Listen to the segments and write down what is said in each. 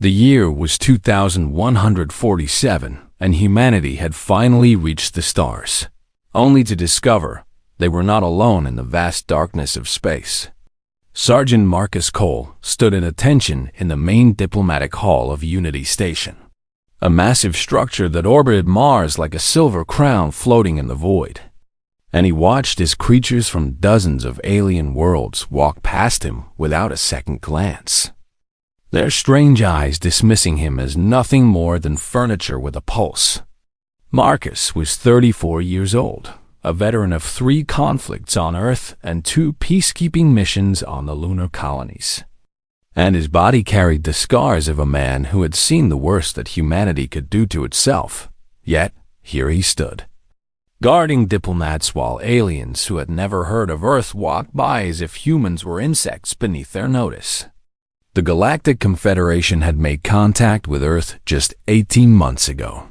The year was 2147, and humanity had finally reached the stars, only to discover they were not alone in the vast darkness of space. Sergeant Marcus Cole stood at attention in the main diplomatic hall of Unity Station, a massive structure that orbited Mars like a silver crown floating in the void. And he watched as creatures from dozens of alien worlds walk past him without a second glance, their strange eyes dismissing him as nothing more than furniture with a pulse. Marcus was 34 years old, a veteran of 3 conflicts on Earth and 2 peacekeeping missions on the lunar colonies. And his body carried the scars of a man who had seen the worst that humanity could do to itself. Yet, here he stood, guarding diplomats while aliens who had never heard of Earth walked by as if humans were insects beneath their notice. The Galactic Confederation had made contact with Earth just 18 months ago.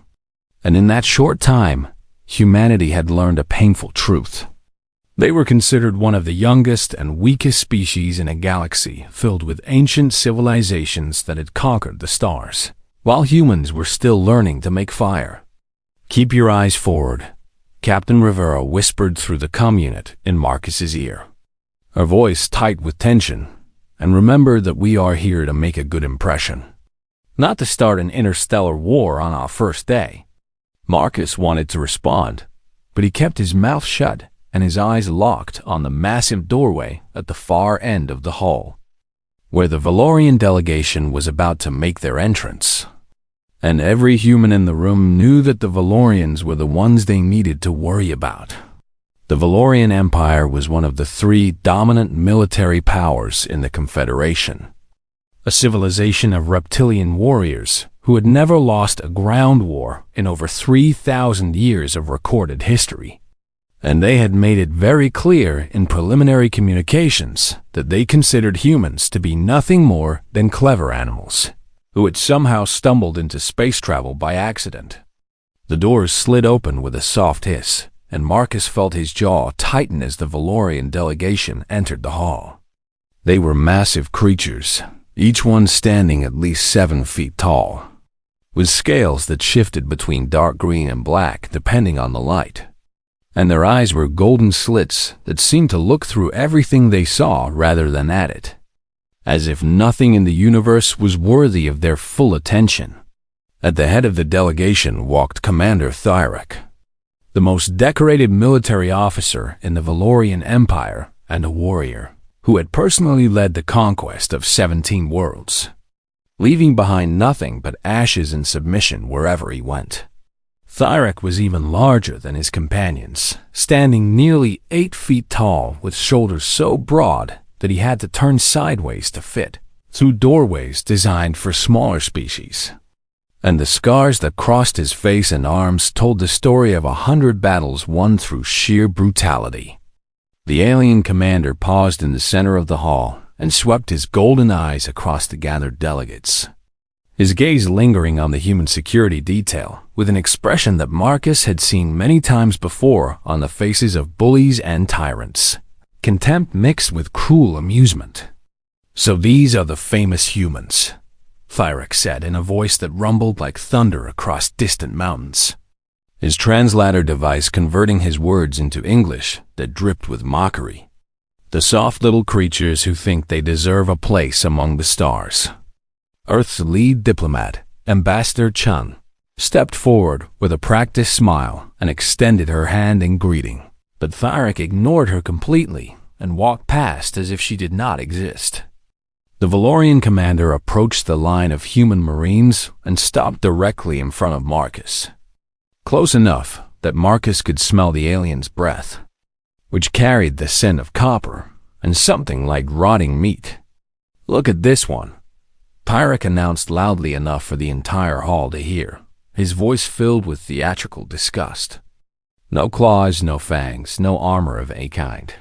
And in that short time, humanity had learned a painful truth. They were considered one of the youngest and weakest species in a galaxy filled with ancient civilizations that had conquered the stars, while humans were still learning to make fire. "Keep your eyes forward," Captain Rivera whispered through the comm unit in Marcus's ear, her voice tight with tension. "And remember that we are here to make a good impression, not to start an interstellar war on our first day." Marcus wanted to respond, but he kept his mouth shut and his eyes locked on the massive doorway at the far end of the hall, where the Valorian delegation was about to make their entrance. And every human in the room knew that the Valorians were the ones they needed to worry about. The Valorian Empire was one of the 3 dominant military powers in the Confederation, a civilization of reptilian warriors who had never lost a ground war in over 3,000 years of recorded history. And they had made it very clear in preliminary communications that they considered humans to be nothing more than clever animals who had somehow stumbled into space travel by accident. The doors slid open with a soft hiss, and Marcus felt his jaw tighten as the Valorian delegation entered the hall. They were massive creatures, each one standing at least 7 feet tall, with scales that shifted between dark green and black depending on the light. And their eyes were golden slits that seemed to look through everything they saw rather than at it, as if nothing in the universe was worthy of their full attention. At the head of the delegation walked Commander Thyrek, the most decorated military officer in the Valorian Empire and a warrior who had personally led the conquest of 17 worlds, leaving behind nothing but ashes and submission wherever he went. Thyrek was even larger than his companions, standing nearly 8 feet tall with shoulders so broad that he had to turn sideways to fit through doorways designed for smaller species. And the scars that crossed his face and arms told the story of 100 battles won through sheer brutality. The alien commander paused in the center of the hall and swept his golden eyes across the gathered delegates, his gaze lingering on the human security detail with an expression that Marcus had seen many times before on the faces of bullies and tyrants, contempt mixed with cruel amusement. "So these are the famous humans," Thyrek said in a voice that rumbled like thunder across distant mountains, his translator device converting his words into English that dripped with mockery. "The soft little creatures who think they deserve a place among the stars." Earth's lead diplomat, Ambassador Chun, stepped forward with a practiced smile and extended her hand in greeting. But Thyrek ignored her completely and walked past as if she did not exist. The Valorian commander approached the line of human marines and stopped directly in front of Marcus, close enough that Marcus could smell the alien's breath, which carried the scent of copper and something like rotting meat. "Look at this one," Thyrek announced loudly enough for the entire hall to hear, his voice filled with theatrical disgust. No claws, no fangs, no armor of any kind.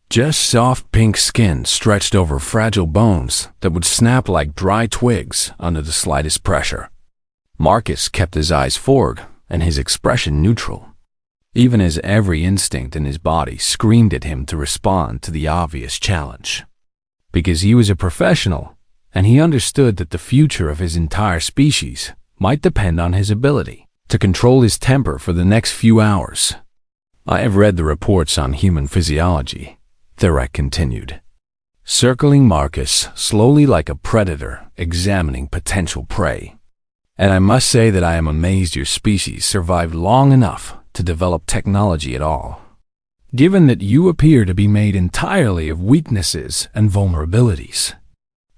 Just soft pink skin stretched over fragile bones that would snap like dry twigs under the slightest pressure. Marcus kept his eyes forward and his expression neutral, even as every instinct in his body screamed at him to respond to the obvious challenge. Because he was a professional, and he understood that the future of his entire species might depend on his ability to control his temper for the next few hours. I have read the reports on human physiology, Tharek continued, circling Marcus slowly like a predator examining potential prey. And I must say that I am amazed your species survived long enough to develop technology at all, given that you appear to be made entirely of weaknesses and vulnerabilities.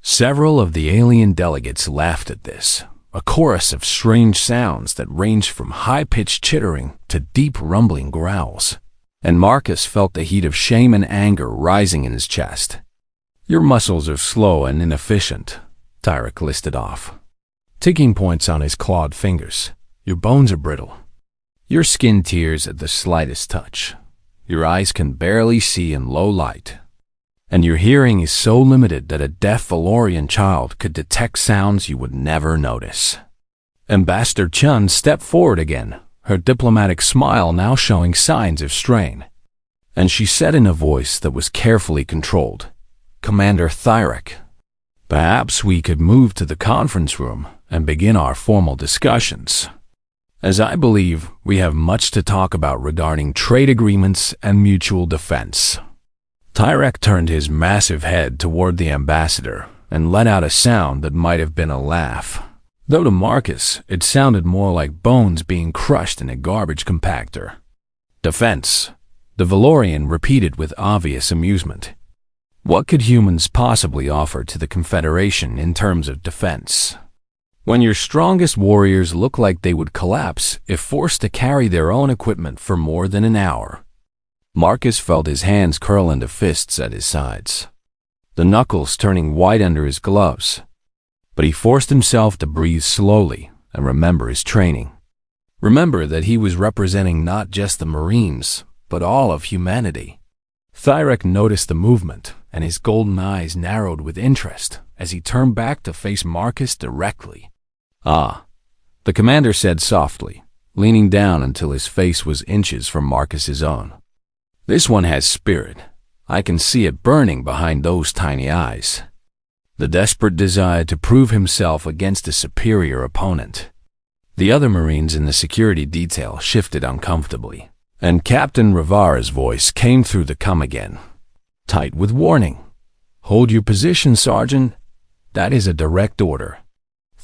Several of the alien delegates laughed at this, a chorus of strange sounds that ranged from high-pitched chittering to deep rumbling growls, and Marcus felt the heat of shame and anger rising in his chest. Your muscles are slow and inefficient, Tyrek listed off, ticking points on his clawed fingers. Your bones are brittle. Your skin tears at the slightest touch. Your eyes can barely see in low light. And your hearing is so limited that a deaf Valorian child could detect sounds you would never notice. Ambassador Chun stepped forward again, her diplomatic smile now showing signs of strain. And she said in a voice that was carefully controlled, Commander Tyrek, perhaps we could move to the conference room and begin our formal discussions, as I believe we have much to talk about regarding trade agreements and mutual defense. Tyrek turned his massive head toward the ambassador and let out a sound that might have been a laugh, though to Marcus it sounded more like bones being crushed in a garbage compactor. Defense, the Valorian repeated with obvious amusement. What could humans possibly offer to the Confederation in terms of defense, when your strongest warriors look like they would collapse if forced to carry their own equipment for more than an hour? Marcus felt his hands curl into fists at his sides, the knuckles turning white under his gloves. But he forced himself to breathe slowly and remember his training. Remember that he was representing not just the Marines, but all of humanity. Tyrek noticed the movement, and his golden eyes narrowed with interest as he turned back to face Marcus directly. Ah, the commander said softly, leaning down until his face was inches from Marcus's own. This one has spirit. I can see it burning behind those tiny eyes. The desperate desire to prove himself against a superior opponent. The other Marines in the security detail shifted uncomfortably, and Captain Rivara's voice came through the come again, tight with warning. Hold your position, Sergeant. That is a direct order.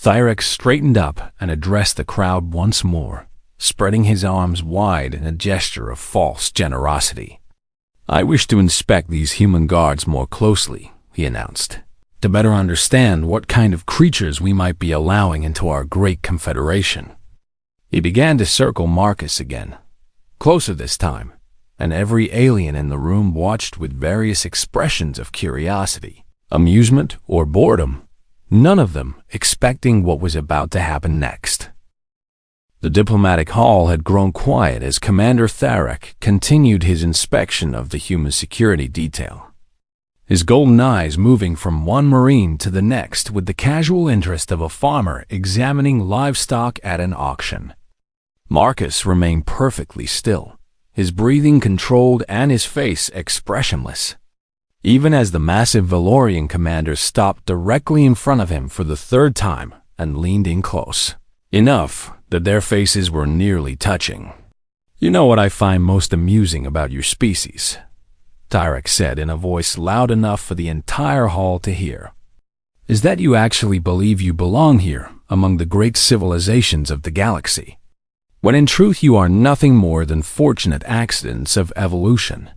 Tyrek straightened up and addressed the crowd once more, spreading his arms wide in a gesture of false generosity. I wish to inspect these human guards more closely, he announced, to better understand what kind of creatures we might be allowing into our great confederation. He began to circle Marcus again, closer this time, and every alien in the room watched with various expressions of curiosity, amusement, or boredom, none of them expecting what was about to happen next. The diplomatic hall had grown quiet as Commander Tharek continued his inspection of the human security detail, his golden eyes moving from one Marine to the next with the casual interest of a farmer examining livestock at an auction. Marcus remained perfectly still, his breathing controlled and his face expressionless, even as the massive Valorian commander stopped directly in front of him for the third time and leaned in close, enough that their faces were nearly touching. You know what I find most amusing about your species, Tyrek said in a voice loud enough for the entire hall to hear, is that you actually believe you belong here among the great civilizations of the galaxy, when in truth you are nothing more than fortunate accidents of evolution.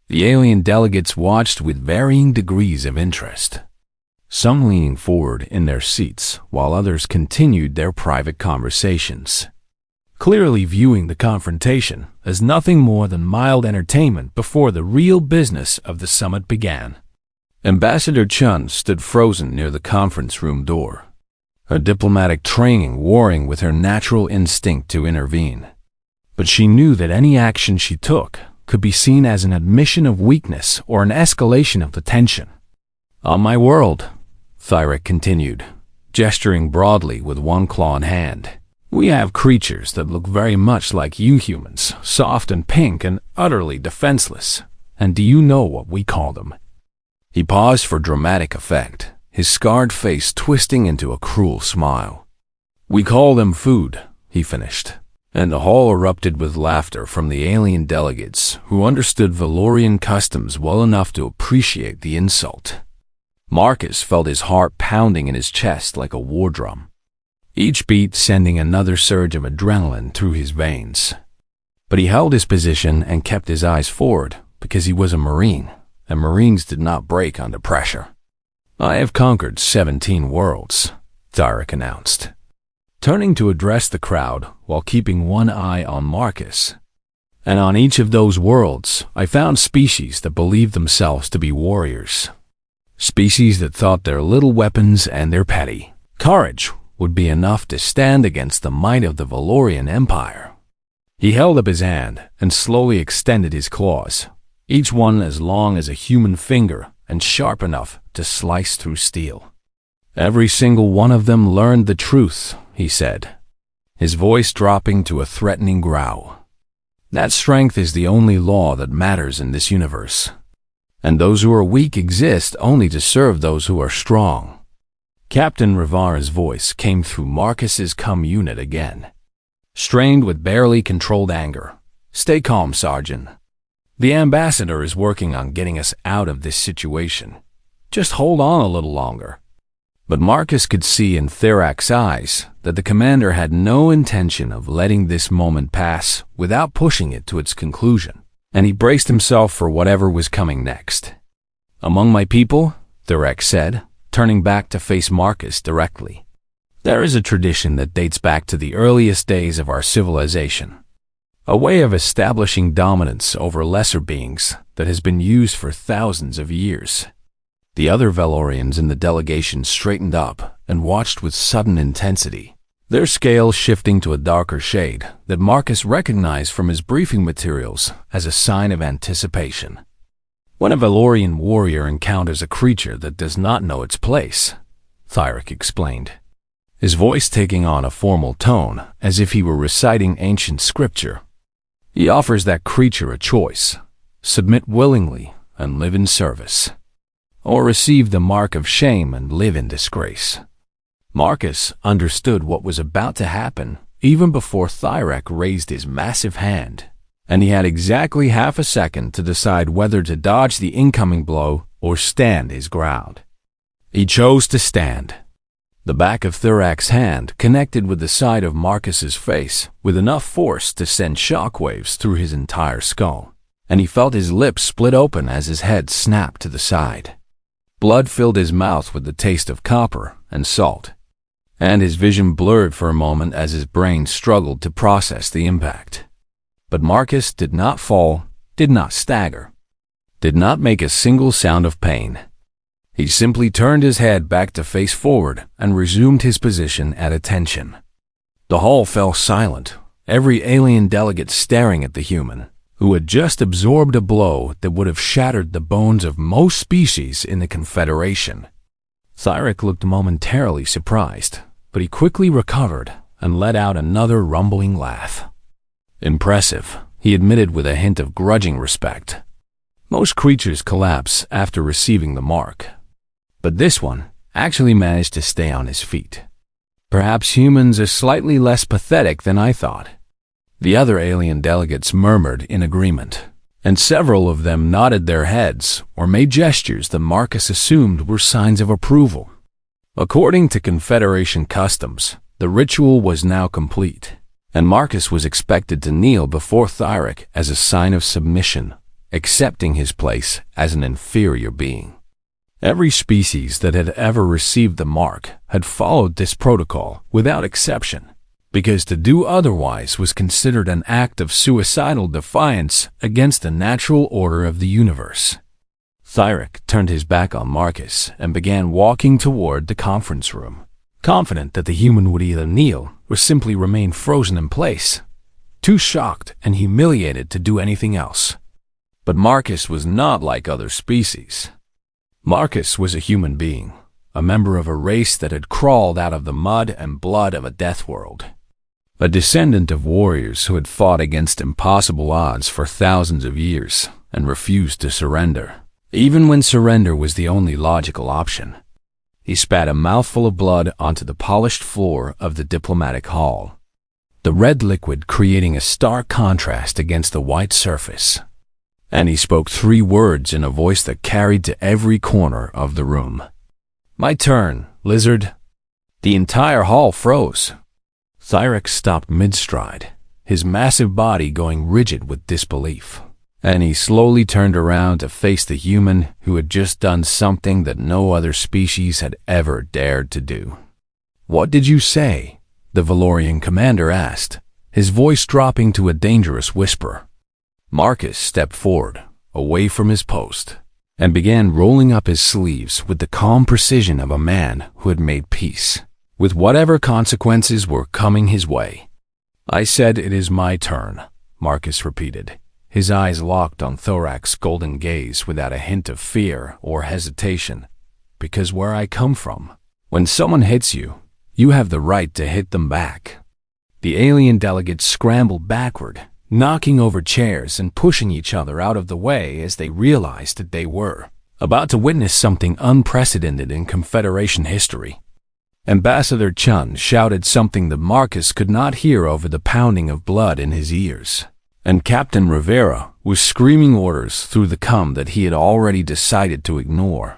The alien delegates watched with varying degrees of interest, some leaning forward in their seats while others continued their private conversations, clearly viewing the confrontation as nothing more than mild entertainment before the real business of the summit began. Ambassador Chun stood frozen near the conference room door, her diplomatic training warring with her natural instinct to intervene. But she knew that any action she took could be seen as an admission of weakness or an escalation of the tension. On my world, Tyrek continued, gesturing broadly with one claw in hand, we have creatures that look very much like you humans, soft and pink and utterly defenseless. And do you know what we call them? He paused for dramatic effect, his scarred face twisting into a cruel smile. "We call them food," he finished, and the hall erupted with laughter from the alien delegates who understood Valorian customs well enough to appreciate the insult. Marcus felt his heart pounding in his chest like a war drum, each beat sending another surge of adrenaline through his veins. But he held his position and kept his eyes forward because he was a Marine, and Marines did not break under pressure. "I have conquered 17 worlds," Tyrek announced, turning to address the crowd while keeping one eye on Marcus. "And on each of those worlds, I found species that believed themselves to be warriors. Species that thought their little weapons and their petty courage would be enough to stand against the might of the Valorian Empire." He held up his hand and slowly extended his claws, each one as long as a human finger and sharp enough to slice through steel. "Every single one of them learned the truth," he said, his voice dropping to a threatening growl. "That strength is the only law that matters in this universe, and those who are weak exist only to serve those who are strong." Captain Rivara's voice came through Marcus's unit again, strained with barely controlled anger. "Stay calm, Sergeant. The ambassador is working on getting us out of this situation. Just hold on a little longer." But Marcus could see in Therak's eyes that the commander had no intention of letting this moment pass without pushing it to its conclusion, and he braced himself for whatever was coming next. "Among my people," Therak said, turning back to face Marcus directly, "there is a tradition that dates back to the earliest days of our civilization, a way of establishing dominance over lesser beings that has been used for thousands of years." The other Valorians in the delegation straightened up and watched with sudden intensity, their scales shifting to a darker shade that Marcus recognized from his briefing materials as a sign of anticipation. "When a Valorian warrior encounters a creature that does not know its place," Tyrek explained, his voice taking on a formal tone as if he were reciting ancient scripture, "he offers that creature a choice: submit willingly and live in service, or receive the mark of shame and live in disgrace." Marcus understood what was about to happen even before Tyrek raised his massive hand, and he had exactly half a second to decide whether to dodge the incoming blow or stand his ground. He chose to stand. The back of Thurak's hand connected with the side of Marcus's face with enough force to send shockwaves through his entire skull, and he felt his lips split open as his head snapped to the side. Blood filled his mouth with the taste of copper and salt, and his vision blurred for a moment as his brain struggled to process the impact. But Marcus did not fall, did not stagger, did not make a single sound of pain. He simply turned his head back to face forward and resumed his position at attention. The hall fell silent, every alien delegate staring at the human, who had just absorbed a blow that would have shattered the bones of most species in the Confederation. Tyrek looked momentarily surprised, but he quickly recovered and let out another rumbling laugh. "Impressive," he admitted with a hint of grudging respect. "Most creatures collapse after receiving the mark, but this one actually managed to stay on his feet. Perhaps humans are slightly less pathetic than I thought." The other alien delegates murmured in agreement, and several of them nodded their heads or made gestures that Marcus assumed were signs of approval. According to Confederation customs, the ritual was now complete, and Marcus was expected to kneel before Tyrek as a sign of submission, accepting his place as an inferior being. Every species that had ever received the mark had followed this protocol without exception, because to do otherwise was considered an act of suicidal defiance against the natural order of the universe. Tyrek turned his back on Marcus and began walking toward the conference room, confident that the human would either kneel or simply remain frozen in place, too shocked and humiliated to do anything else. But Marcus was not like other species. Marcus was a human being, a member of a race that had crawled out of the mud and blood of a death world, a descendant of warriors who had fought against impossible odds for thousands of years and refused to surrender, even when surrender was the only logical option. He spat a mouthful of blood onto the polished floor of the diplomatic hall, the red liquid creating a stark contrast against the white surface. And he spoke 3 words in a voice that carried to every corner of the room. "My turn, lizard." The entire hall froze. Thyrex stopped mid-stride, his massive body going rigid with disbelief. And he slowly turned around to face the human who had just done something that no other species had ever dared to do. "What did you say?" the Valorian commander asked, his voice dropping to a dangerous whisper. Marcus stepped forward, away from his post, and began rolling up his sleeves with the calm precision of a man who had made peace with whatever consequences were coming his way. "I said it is my turn," Marcus repeated, his eyes locked on Thorax's golden gaze without a hint of fear or hesitation. "Because where I come from, when someone hits you, you have the right to hit them back." The alien delegates scrambled backward, knocking over chairs and pushing each other out of the way as they realized that they were about to witness something unprecedented in Confederation history. Ambassador Chun shouted something that Marcus could not hear over the pounding of blood in his ears, and Captain Rivera was screaming orders through the cum that he had already decided to ignore.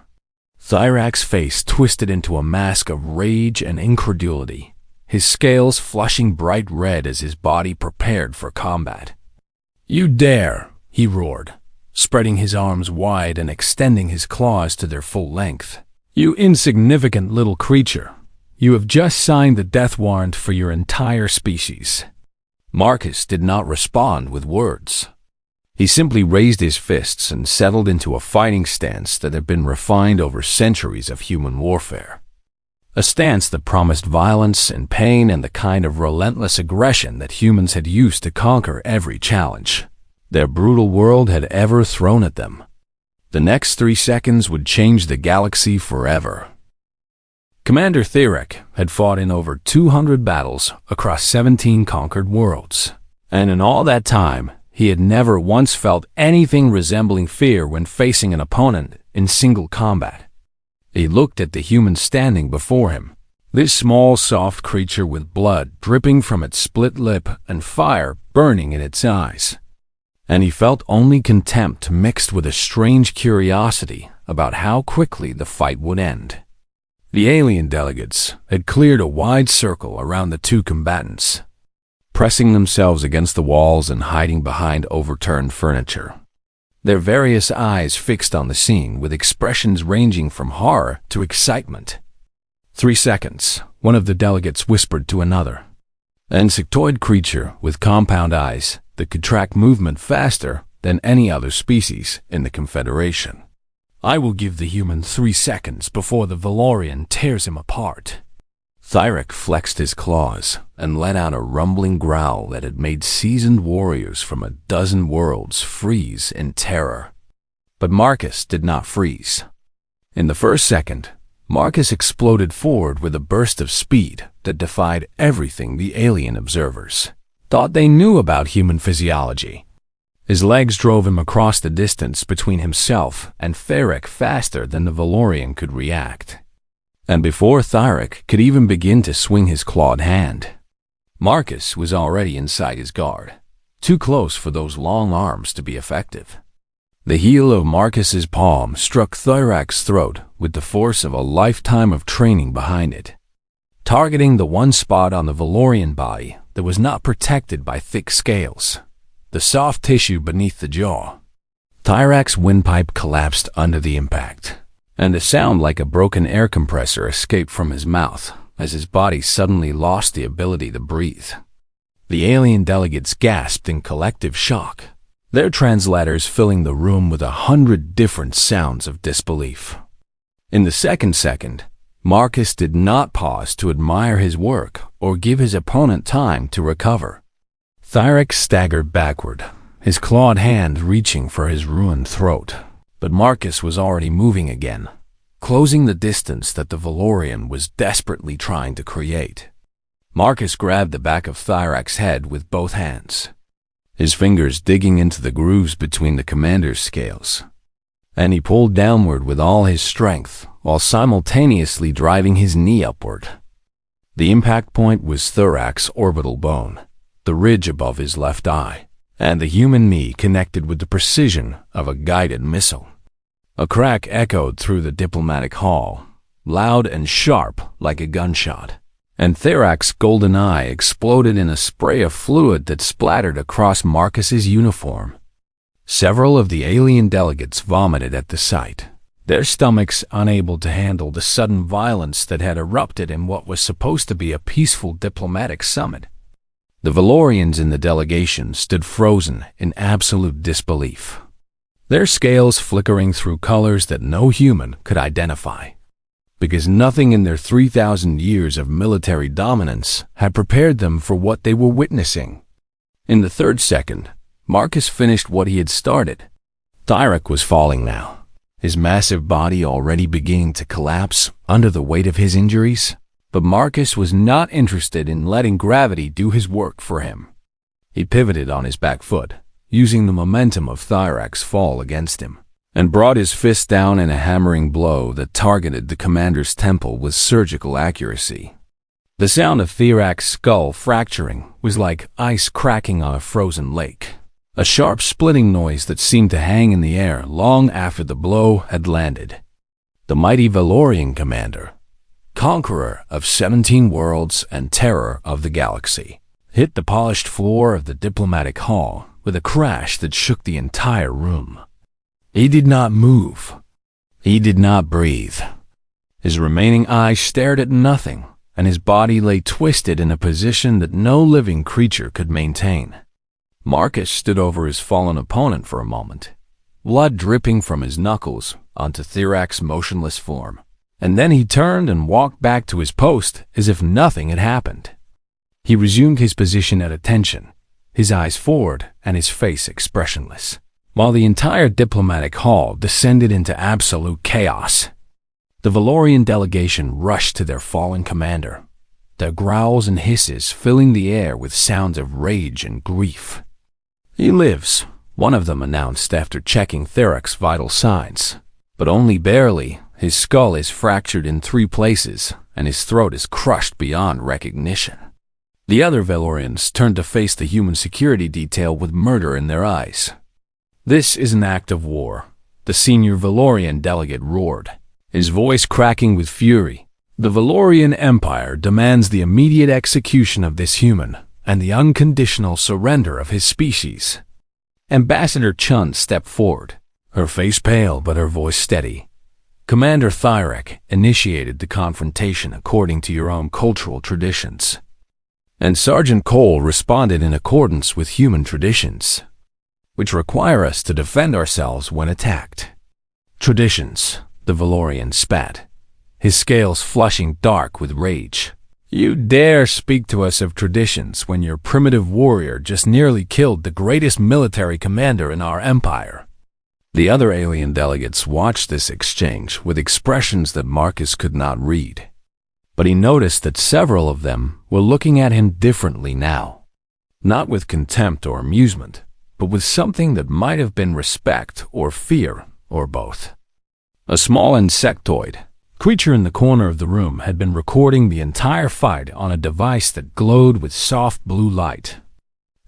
Thyrax's face twisted into a mask of rage and incredulity, his scales flushing bright red as his body prepared for combat. "You dare!" he roared, spreading his arms wide and extending his claws to their full length. "You insignificant little creature! You have just signed the death warrant for your entire species." Marcus did not respond with words. He simply raised his fists and settled into a fighting stance that had been refined over centuries of human warfare. A stance that promised violence and pain and the kind of relentless aggression that humans had used to conquer every challenge their brutal world had ever thrown at them. The next 3 seconds would change the galaxy forever. Commander Thyrek had fought in over 200 battles across 17 conquered worlds, and in all that time, he had never once felt anything resembling fear when facing an opponent in single combat. He looked at the human standing before him, this small, soft creature with blood dripping from its split lip and fire burning in its eyes, and he felt only contempt mixed with a strange curiosity about how quickly the fight would end. The alien delegates had cleared a wide circle around the 2 combatants, pressing themselves against the walls and hiding behind overturned furniture, their various eyes fixed on the scene with expressions ranging from horror to excitement. 3 seconds, one of the delegates whispered to another. An insectoid creature with compound eyes that could track movement faster than any other species in the Confederation. "I will give the human 3 seconds before the Valorian tears him apart." Thyrek flexed his claws and let out a rumbling growl that had made seasoned warriors from a dozen worlds freeze in terror. But Marcus did not freeze. In the first second, Marcus exploded forward with a burst of speed that defied everything the alien observers thought they knew about human physiology. His legs drove him across the distance between himself and Thyrek faster than the Valorian could react. And before Thyrek could even begin to swing his clawed hand, Marcus was already inside his guard, too close for those long arms to be effective. The heel of Marcus's palm struck Thyrak's throat with the force of a lifetime of training behind it, targeting the one spot on the Valorian body that was not protected by thick scales, the soft tissue beneath the jaw. Thyrak's windpipe collapsed under the impact, and a sound like a broken air compressor escaped from his mouth as his body suddenly lost the ability to breathe. The alien delegates gasped in collective shock, their translators filling the room with 100 different sounds of disbelief. In the second, Marcus did not pause to admire his work or give his opponent time to recover. Thyrek staggered backward, his clawed hand reaching for his ruined throat. But Marcus was already moving again, closing the distance that the Valorian was desperately trying to create. Marcus grabbed the back of Thyrak's head with both hands, his fingers digging into the grooves between the commander's scales, and he pulled downward with all his strength while simultaneously driving his knee upward. The impact point was thorax orbital bone, the ridge above his left eye, and the human knee connected with the precision of a guided missile. A crack echoed through the diplomatic hall, loud and sharp like a gunshot, and Thorax's golden eye exploded in a spray of fluid that splattered across Marcus's uniform. Several of the alien delegates vomited at the sight, their stomachs unable to handle the sudden violence that had erupted in what was supposed to be a peaceful diplomatic summit. The Valorians in the delegation stood frozen in absolute disbelief, their scales flickering through colors that no human could identify, because nothing in their 3,000 years of military dominance had prepared them for what they were witnessing. In the third second, Marcus finished what he had started. Thyrak was falling now, his massive body already beginning to collapse under the weight of his injuries. But Marcus was not interested in letting gravity do his work for him. He pivoted on his back foot, using the momentum of Thyrak's fall against him, and brought his fist down in a hammering blow that targeted the commander's temple with surgical accuracy. The sound of Thyrak's skull fracturing was like ice cracking on a frozen lake, a sharp splitting noise that seemed to hang in the air long after the blow had landed. The mighty Valorian commander, conqueror of 17 worlds and terror of the galaxy, hit the polished floor of the diplomatic hall with a crash that shook the entire room. He did not move. He did not breathe. His remaining eyes stared at nothing, and his body lay twisted in a position that no living creature could maintain. Marcus stood over his fallen opponent for a moment, blood dripping from his knuckles onto Thyrak's motionless form. And then he turned and walked back to his post as if nothing had happened. He resumed his position at attention, his eyes forward and his face expressionless, while the entire diplomatic hall descended into absolute chaos. The Valorian delegation rushed to their fallen commander, their growls and hisses filling the air with sounds of rage and grief. "He lives," one of them announced after checking Thyrak's vital signs, "but only barely. His skull is fractured in 3 places, and his throat is crushed beyond recognition." The other Valorians turned to face the human security detail with murder in their eyes. "This is an act of war," the senior Valorian delegate roared, his voice cracking with fury. "The Valorian Empire demands the immediate execution of this human and the unconditional surrender of his species." Ambassador Chun stepped forward, her face pale but her voice steady. "Commander Thyrak initiated the confrontation according to your own cultural traditions, and Sergeant Cole responded in accordance with human traditions, which require us to defend ourselves when attacked." "Traditions," the Valorian spat, his scales flushing dark with rage. "You dare speak to us of traditions when your primitive warrior just nearly killed the greatest military commander in our empire." The other alien delegates watched this exchange with expressions that Marcus could not read, but he noticed that several of them were looking at him differently now, not with contempt or amusement, but with something that might have been respect or fear or both. A small insectoid creature in the corner of the room had been recording the entire fight on a device that glowed with soft blue light,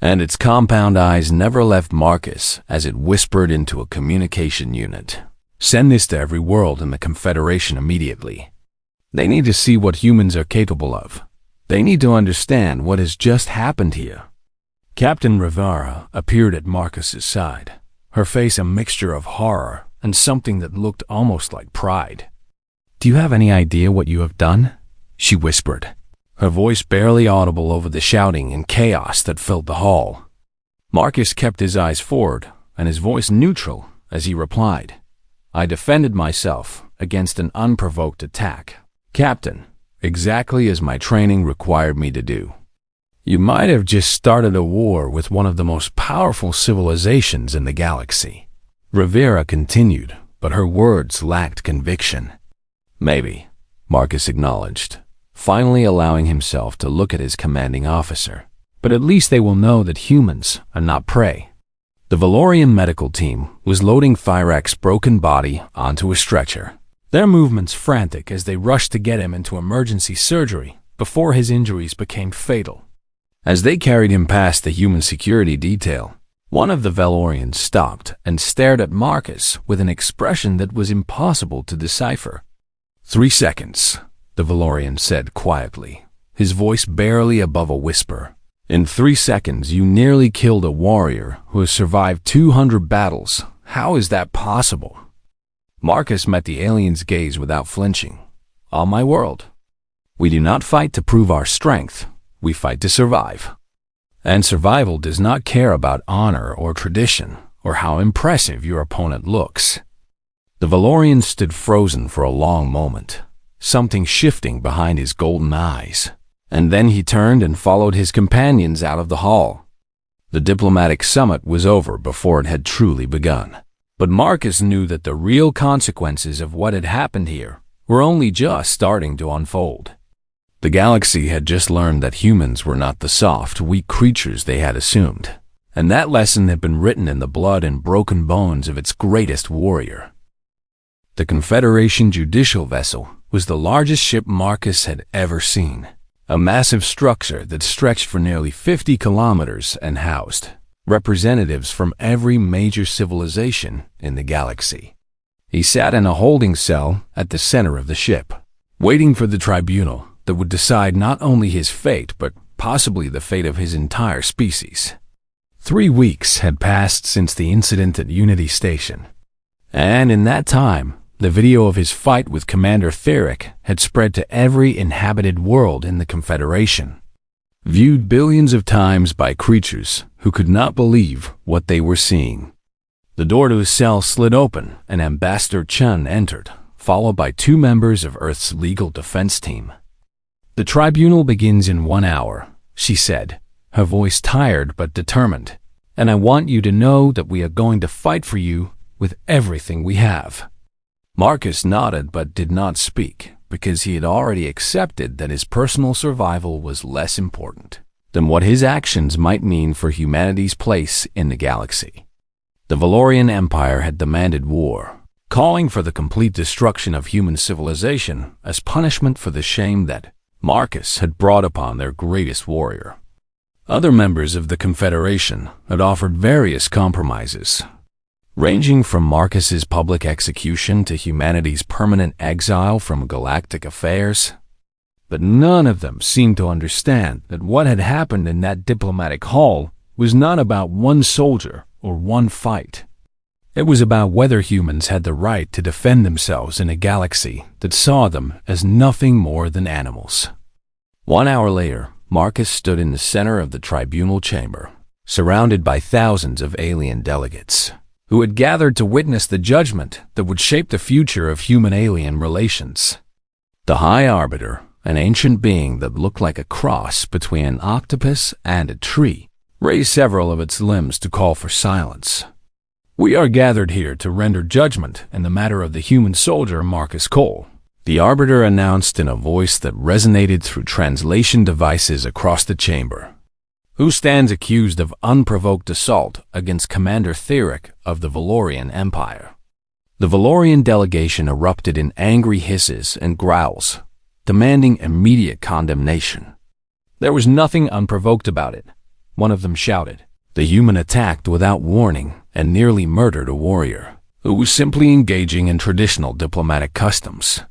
and its compound eyes never left Marcus as it whispered into a communication unit, "Send this to every world in the Confederation immediately. They need to see what humans are capable of. They need to understand what has just happened here." Captain Rivera appeared at Marcus's side, her face a mixture of horror and something that looked almost like pride. "Do you have any idea what you have done?" she whispered, her voice barely audible over the shouting and chaos that filled the hall. Marcus kept his eyes forward and his voice neutral as he replied, "I defended myself against an unprovoked attack, Captain, exactly as my training required me to do. You might have just started a war with one of the most powerful civilizations in the galaxy." Rivera continued, but her words lacked conviction. "Maybe," Marcus acknowledged, finally allowing himself to look at his commanding officer. "But at least they will know that humans are not prey." The Valorian medical team was loading Thyrak's broken body onto a stretcher, their movements frantic as they rushed to get him into emergency surgery before his injuries became fatal. As they carried him past the human security detail, one of the Valorians stopped and stared at Marcus with an expression that was impossible to decipher. 3 seconds, the Valorian said quietly, his voice barely above a whisper. In 3 seconds, you nearly killed a warrior who has survived 200 battles. How is that possible? Marcus met the alien's gaze without flinching. On my world, we do not fight to prove our strength. We fight to survive. And survival does not care about honor or tradition or how impressive your opponent looks. The Valorian stood frozen for a long moment, something shifting behind his golden eyes, and then he turned and followed his companions out of the hall. The diplomatic summit was over before it had truly begun, but Marcus knew that the real consequences of what had happened here were only just starting to unfold. The galaxy had just learned that humans were not the soft, weak creatures they had assumed, and that lesson had been written in the blood and broken bones of its greatest warrior. The Confederation judicial vessel was the largest ship Marcus had ever seen, a massive structure that stretched for nearly 50 kilometers and housed representatives from every major civilization in the galaxy. He sat in a holding cell at the center of the ship, waiting for the tribunal that would decide not only his fate, but possibly the fate of his entire species. 3 weeks had passed since the incident at Unity Station, and in that time, the video of his fight with Commander Theric had spread to every inhabited world in the Confederation, viewed billions of times by creatures who could not believe what they were seeing. The door to his cell slid open, and Ambassador Chun entered, followed by 2 members of Earth's legal defense team. The tribunal begins in 1 hour, she said, her voice tired but determined, and I want you to know that we are going to fight for you with everything we have. Marcus nodded but did not speak, because he had already accepted that his personal survival was less important than what his actions might mean for humanity's place in the galaxy. The Valorian Empire had demanded war, calling for the complete destruction of human civilization as punishment for the shame that Marcus had brought upon their greatest warrior. Other members of the Confederation had offered various compromises, ranging from Marcus's public execution to humanity's permanent exile from galactic affairs. But none of them seemed to understand that what had happened in that diplomatic hall was not about one soldier or one fight. It was about whether humans had the right to defend themselves in a galaxy that saw them as nothing more than animals. 1 hour later, Marcus stood in the center of the tribunal chamber, surrounded by thousands of alien delegates, who had gathered to witness the judgment that would shape the future of human-alien relations. The High Arbiter, an ancient being that looked like a cross between an octopus and a tree, raised several of its limbs to call for silence. We are gathered here to render judgment in the matter of the human soldier Marcus Cole, the Arbiter announced in a voice that resonated through translation devices across the chamber, who stands accused of unprovoked assault against Commander Theric of the Valorian Empire. The Valorian delegation erupted in angry hisses and growls, demanding immediate condemnation. There was nothing unprovoked about it, one of them shouted. The human attacked without warning and nearly murdered a warrior who was simply engaging in traditional diplomatic customs.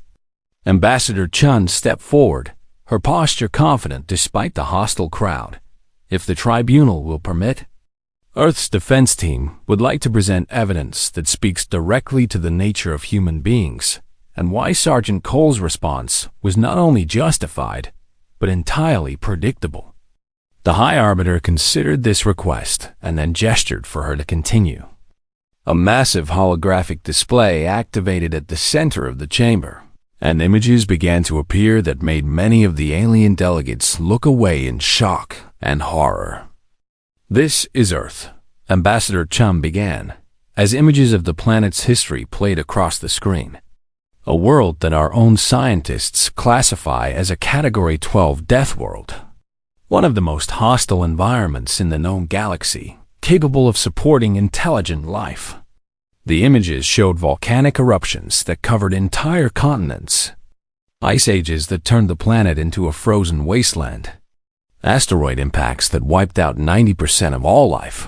Ambassador Chun stepped forward, her posture confident despite the hostile crowd. If the tribunal will permit, Earth's defense team would like to present evidence that speaks directly to the nature of human beings and why Sergeant Cole's response was not only justified, but entirely predictable. The High Arbiter considered this request and then gestured for her to continue. A massive holographic display activated at the center of the chamber, and images began to appear that made many of the alien delegates look away in shock and horror. This is Earth, Ambassador Chum began, as images of the planet's history played across the screen. A world that our own scientists classify as a Category 12 death world. One of the most hostile environments in the known galaxy, capable of supporting intelligent life. The images showed volcanic eruptions that covered entire continents, ice ages that turned the planet into a frozen wasteland, asteroid impacts that wiped out 90% of all life,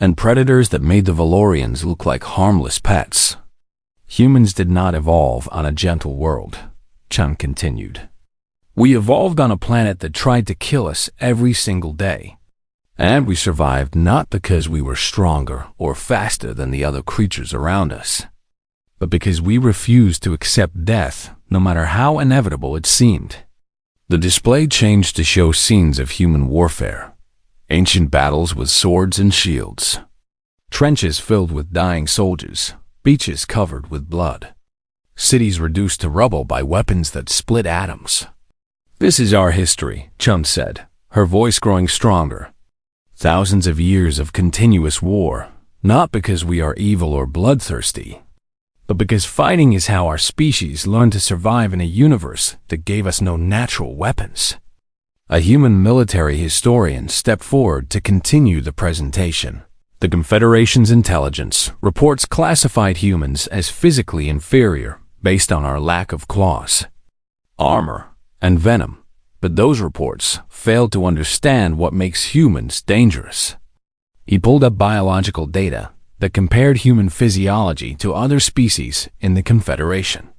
and predators that made the Valorians look like harmless pets. Humans did not evolve on a gentle world, Chun continued. We evolved on a planet that tried to kill us every single day. And we survived not because we were stronger or faster than the other creatures around us, but because we refused to accept death, no matter how inevitable it seemed. The display changed to show scenes of human warfare, ancient battles with swords and shields, trenches filled with dying soldiers, beaches covered with blood, cities reduced to rubble by weapons that split atoms. This is our history, Chun said, her voice growing stronger. Thousands of years of continuous war, not because we are evil or bloodthirsty, but because fighting is how our species learned to survive in a universe that gave us no natural weapons. A human military historian stepped forward to continue the presentation. The Confederation's intelligence reports classified humans as physically inferior based on our lack of claws, armor, and venom. But those reports failed to understand what makes humans dangerous. He pulled up biological data that compared human physiology to other species in the Confederation.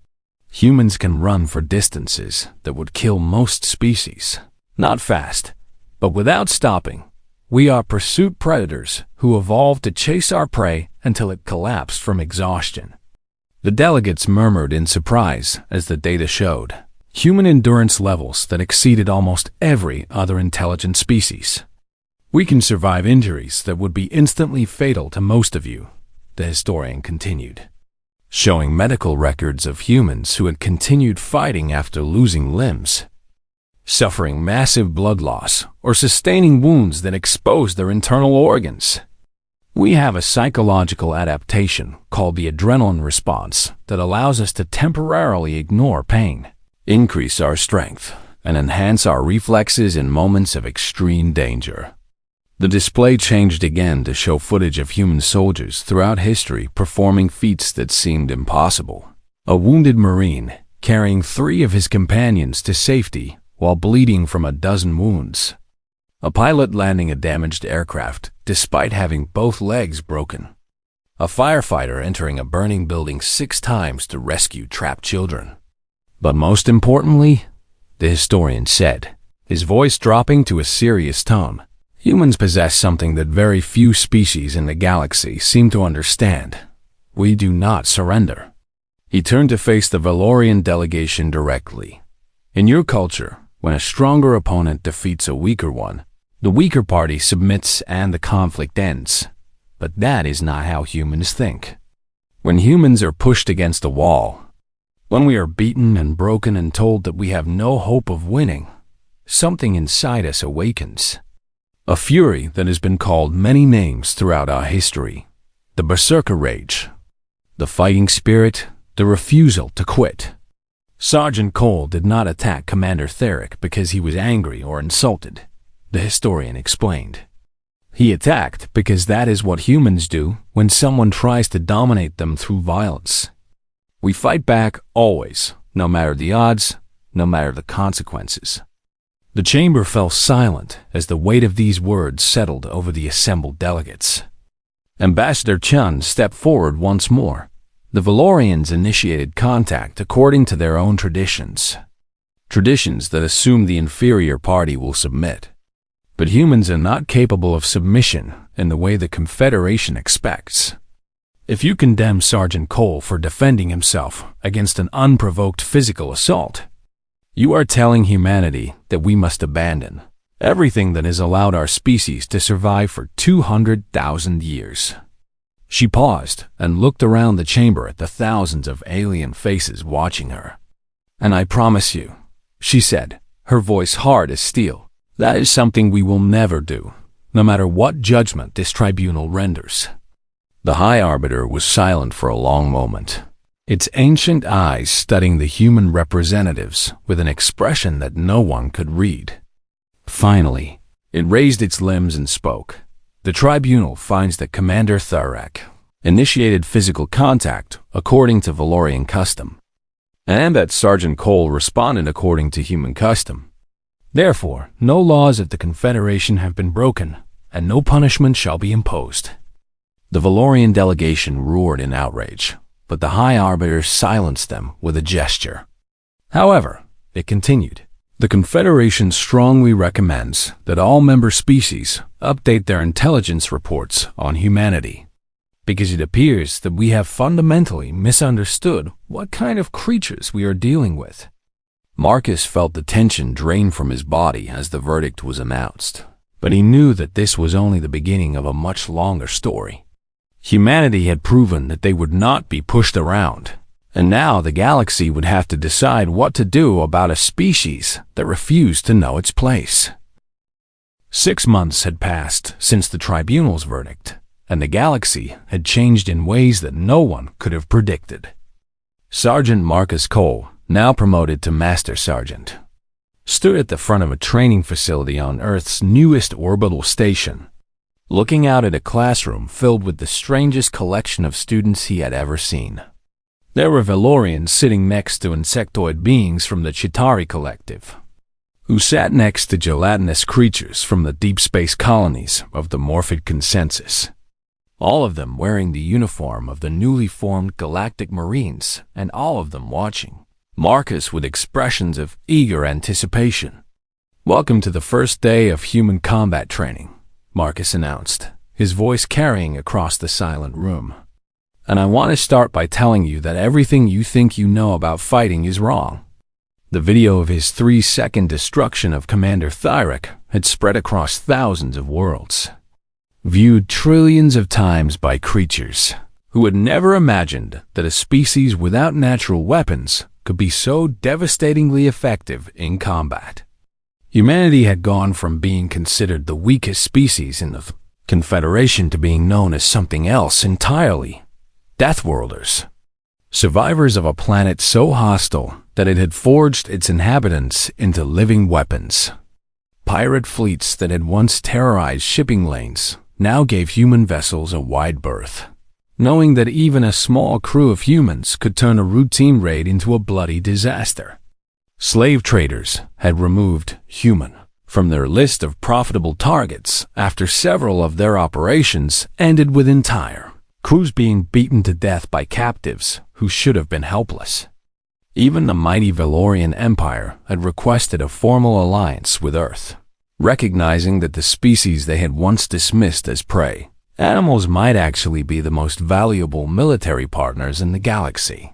Humans can run for distances that would kill most species. Not fast, but without stopping. We are pursuit predators who evolved to chase our prey until it collapsed from exhaustion. The delegates murmured in surprise as the data showed human endurance levels that exceeded almost every other intelligent species. We can survive injuries that would be instantly fatal to most of you, the historian continued, showing medical records of humans who had continued fighting after losing limbs, suffering massive blood loss, or sustaining wounds that exposed their internal organs. We have a psychological adaptation called the adrenaline response that allows us to temporarily ignore pain, increase our strength, and enhance our reflexes in moments of extreme danger. The display changed again to show footage of human soldiers throughout history performing feats that seemed impossible. A wounded Marine carrying 3 of his companions to safety while bleeding from a dozen wounds. A pilot landing a damaged aircraft despite having both legs broken. A firefighter entering a burning building 6 times to rescue trapped children. But most importantly, the historian said, his voice dropping to a serious tone, humans possess something that very few species in the galaxy seem to understand. We do not surrender. He turned to face the Valorian delegation directly. In your culture, when a stronger opponent defeats a weaker one, the weaker party submits and the conflict ends. But that is not how humans think. When humans are pushed against a wall, when we are beaten and broken and told that we have no hope of winning, something inside us awakens. A fury that has been called many names throughout our history. The berserker rage, the fighting spirit, the refusal to quit. Sergeant Cole did not attack Commander Theric because he was angry or insulted, the historian explained. He attacked because that is what humans do when someone tries to dominate them through violence. We fight back always, no matter the odds, no matter the consequences. The chamber fell silent as the weight of these words settled over the assembled delegates. Ambassador Chun stepped forward once more. The Valorians initiated contact according to their own traditions. Traditions that assume the inferior party will submit. But humans are not capable of submission in the way the Confederation expects. If you condemn Sergeant Cole for defending himself against an unprovoked physical assault, you are telling humanity that we must abandon everything that has allowed our species to survive for 200,000 years. She paused and looked around the chamber at the thousands of alien faces watching her. And I promise you, she said, her voice hard as steel, that is something we will never do, no matter what judgment this tribunal renders. The High Arbiter was silent for a long moment, its ancient eyes studying the human representatives with an expression that no one could read. Finally, it raised its limbs and spoke. The tribunal finds that Commander Theric, initiated physical contact according to Valorian custom, and that Sergeant Cole responded according to human custom. Therefore, no laws of the Confederation have been broken, and no punishment shall be imposed. The Valorian delegation roared in outrage, but the High Arbiter silenced them with a gesture. However, it continued, the Confederation strongly recommends that all member species update their intelligence reports on humanity, because it appears that we have fundamentally misunderstood what kind of creatures we are dealing with. Marcus felt the tension drain from his body as the verdict was announced, but he knew that this was only the beginning of a much longer story. Humanity had proven that they would not be pushed around, and now the galaxy would have to decide what to do about a species that refused to know its place. 6 months had passed since the tribunal's verdict, and the galaxy had changed in ways that no one could have predicted. Sergeant Marcus Cole, now promoted to Master Sergeant, stood at the front of a training facility on Earth's newest orbital station, looking out at a classroom filled with the strangest collection of students he had ever seen. There were Valorians sitting next to insectoid beings from the Chitauri Collective, who sat next to gelatinous creatures from the deep space colonies of the Morphid Consensus, all of them wearing the uniform of the newly formed Galactic Marines, and all of them watching Marcus with expressions of eager anticipation. "Welcome to the first day of human combat training," Marcus announced, his voice carrying across the silent room. "And I want to start by telling you that everything you think you know about fighting is wrong." The video of his 3-second destruction of Commander Thyrek had spread across thousands of worlds, viewed trillions of times by creatures who had never imagined that a species without natural weapons could be so devastatingly effective in combat. Humanity had gone from being considered the weakest species in the Confederation to being known as something else entirely: Deathworlders, survivors of a planet so hostile that it had forged its inhabitants into living weapons. Pirate fleets that had once terrorized shipping lanes now gave human vessels a wide berth, knowing that even a small crew of humans could turn a routine raid into a bloody disaster. Slave traders had removed human from their list of profitable targets after several of their operations ended with entire crews being beaten to death by captives who should have been helpless. Even the mighty Valorian Empire had requested a formal alliance with Earth, recognizing that the species they had once dismissed as prey, animals might actually be the most valuable military partners in the galaxy.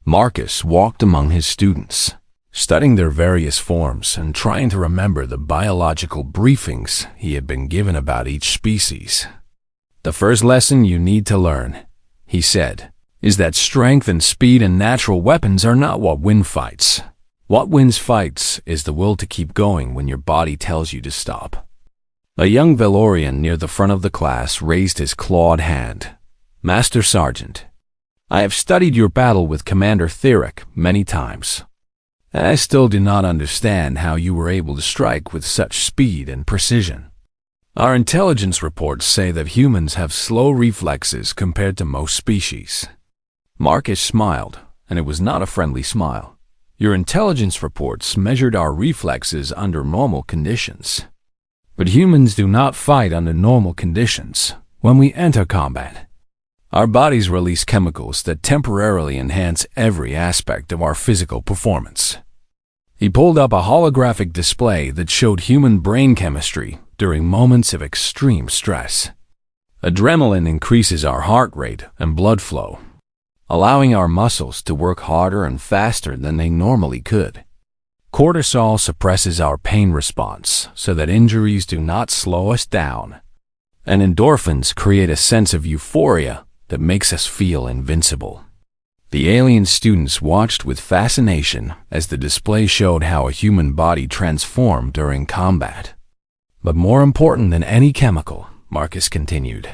Marcus walked among his students, studying their various forms and trying to remember the biological briefings he had been given about each species. "The first lesson you need to learn," he said, "is that strength and speed and natural weapons are not what win fights. What wins fights is the will to keep going when your body tells you to stop." A young Valorian near the front of the class raised his clawed hand. "Master Sergeant, I have studied your battle with Commander Thyrek many times, and I still do not understand how you were able to strike with such speed and precision. Our intelligence reports say that humans have slow reflexes compared to most species." Marcus smiled, and it was not a friendly smile. "Your intelligence reports measured our reflexes under normal conditions. But humans do not fight under normal conditions. When we enter combat, our bodies release chemicals that temporarily enhance every aspect of our physical performance." He pulled up a holographic display that showed human brain chemistry during moments of extreme stress. Adrenaline increases our heart rate and blood flow, allowing our muscles to work harder and faster than they normally could. Cortisol suppresses our pain response so that injuries do not slow us down. And endorphins create a sense of euphoria that makes us feel invincible. The alien students watched with fascination as the display showed how a human body transformed during combat. "But more important than any chemical," Marcus continued,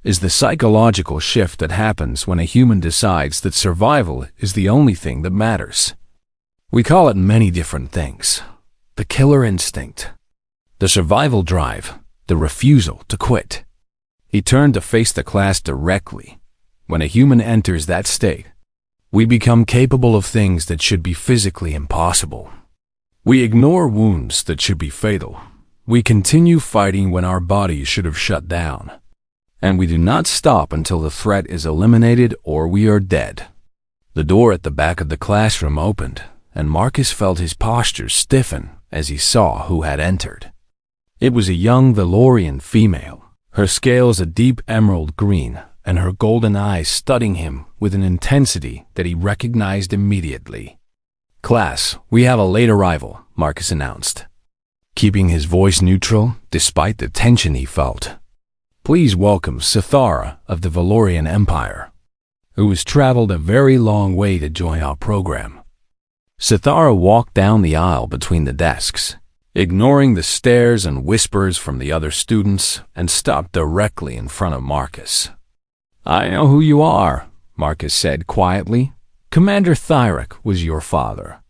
"is the psychological shift that happens when a human decides that survival is the only thing that matters. We call it many different things: the killer instinct, the survival drive, the refusal to quit." He turned to face the class directly, When a human enters that state, we become capable of things that should be physically impossible. We ignore wounds that should be fatal. We continue fighting when our bodies should have shut down. And we do not stop until the threat is eliminated or we are dead. The door at the back of the classroom opened, and Marcus felt his posture stiffen as he saw who had entered. It was a young Valorian female, her scales a deep emerald green, and her golden eyes studying him with an intensity that he recognized immediately. "Class, we have a late arrival," Marcus announced, keeping his voice neutral despite the tension he felt. "Please welcome Sithara of the Valorian Empire, who has traveled a very long way to join our program." Sithara walked down the aisle between the desks, ignoring the stares and whispers from the other students, and stopped directly in front of Marcus. "I know who you are," Marcus said quietly. "Commander Thyric was your father."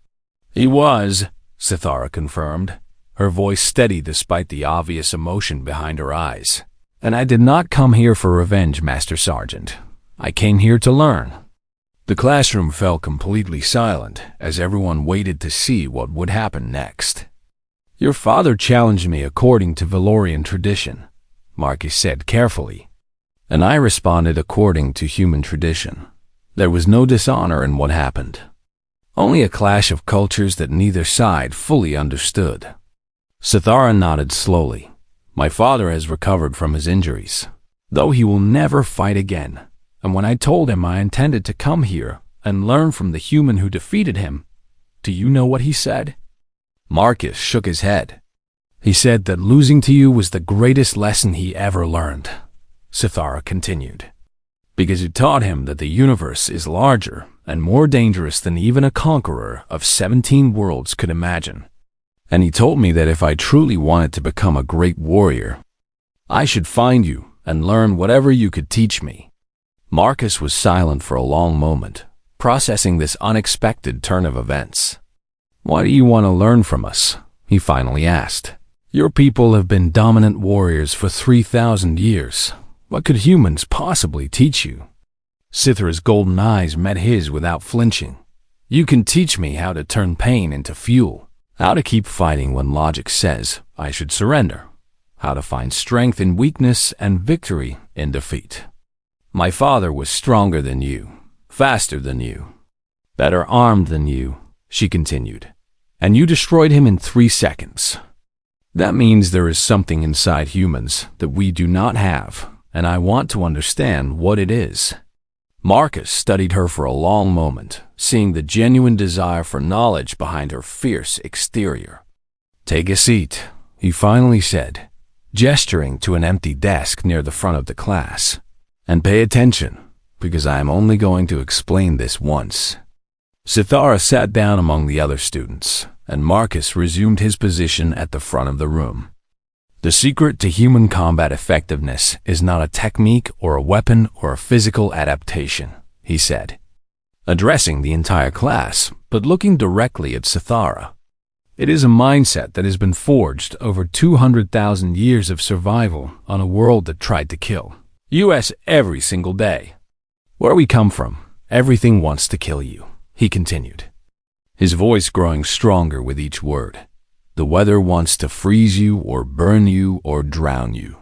"He was," Sithara confirmed, her voice steady despite the obvious emotion behind her eyes. "And I did not come here for revenge, Master Sergeant. I came here to learn." The classroom fell completely silent as everyone waited to see what would happen next. "Your father challenged me according to Valorian tradition," Marcus said carefully, "and I responded according to human tradition. There was no dishonor in what happened, only a clash of cultures that neither side fully understood." Sithara nodded slowly. "My father has recovered from his injuries, though he will never fight again. And when I told him I intended to come here and learn from the human who defeated him, do you know what he said?" Marcus shook his head. "He said that losing to you was the greatest lesson he ever learned," Sithara continued, "because it taught him that the universe is larger and more dangerous than even a conqueror of 17 worlds could imagine. And he told me that if I truly wanted to become a great warrior, I should find you and learn whatever you could teach me." Marcus was silent for a long moment, processing this unexpected turn of events. "What do you want to learn from us?" he finally asked. "Your people have been dominant warriors for 3,000 years. What could humans possibly teach you?" Sithara's golden eyes met his without flinching. "You can teach me how to turn pain into fuel, how to keep fighting when logic says I should surrender, how to find strength in weakness and victory in defeat. My father was stronger than you, faster than you, better armed than you," she continued, "and you destroyed him in 3 seconds. That means there is something inside humans that we do not have, and I want to understand what it is." Marcus studied her for a long moment, seeing the genuine desire for knowledge behind her fierce exterior. "Take a seat," he finally said, gesturing to an empty desk near the front of the class. "And pay attention, because I am only going to explain this once." Sithara sat down among the other students, and Marcus resumed his position at the front of the room. "The secret to human combat effectiveness is not a technique or a weapon or a physical adaptation," he said, addressing the entire class, but looking directly at Sithara. "It is a mindset that has been forged over 200,000 years of survival on a world that tried to kill us every single day. Where we come from, everything wants to kill you," he continued, his voice growing stronger with each word. "The weather wants to freeze you or burn you or drown you.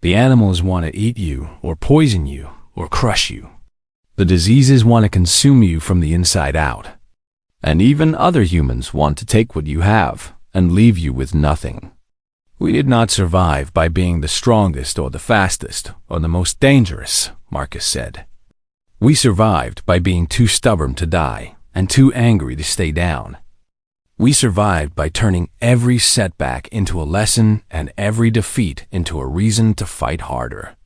The animals want to eat you or poison you or crush you. The diseases want to consume you from the inside out. And even other humans want to take what you have and leave you with nothing. We did not survive by being the strongest or the fastest or the most dangerous," Marcus said. "We survived by being too stubborn to die and too angry to stay down. We survived by turning every setback into a lesson and every defeat into a reason to fight harder."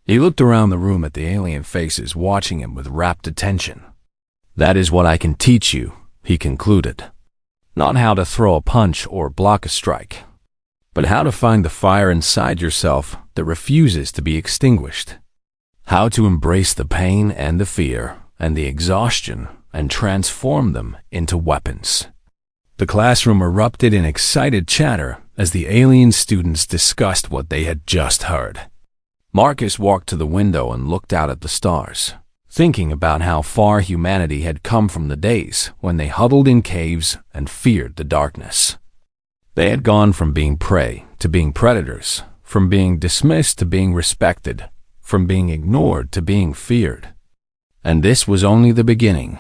He looked around the room at the alien faces watching him with rapt attention. "That is what I can teach you," he concluded. "Not how to throw a punch or block a strike, but how to find the fire inside yourself that refuses to be extinguished. How to embrace the pain and the fear and the exhaustion and transform them into weapons." The classroom erupted in excited chatter as the alien students discussed what they had just heard. Marcus walked to the window and looked out at the stars, thinking about how far humanity had come from the days when they huddled in caves and feared the darkness. They had gone from being prey to being predators, from being dismissed to being respected, from being ignored to being feared. And this was only the beginning.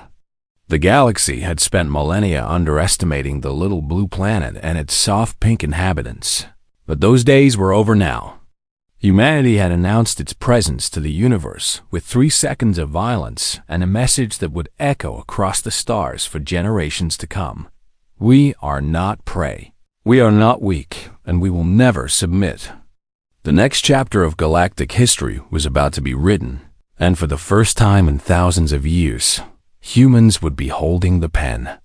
The galaxy had spent millennia underestimating the little blue planet and its soft pink inhabitants. But those days were over now. Humanity had announced its presence to the universe with 3 seconds of violence and a message that would echo across the stars for generations to come. We are not prey. We are not weak, and we will never submit. The next chapter of galactic history was about to be written, and for the first time in thousands of years, humans would be holding the pen.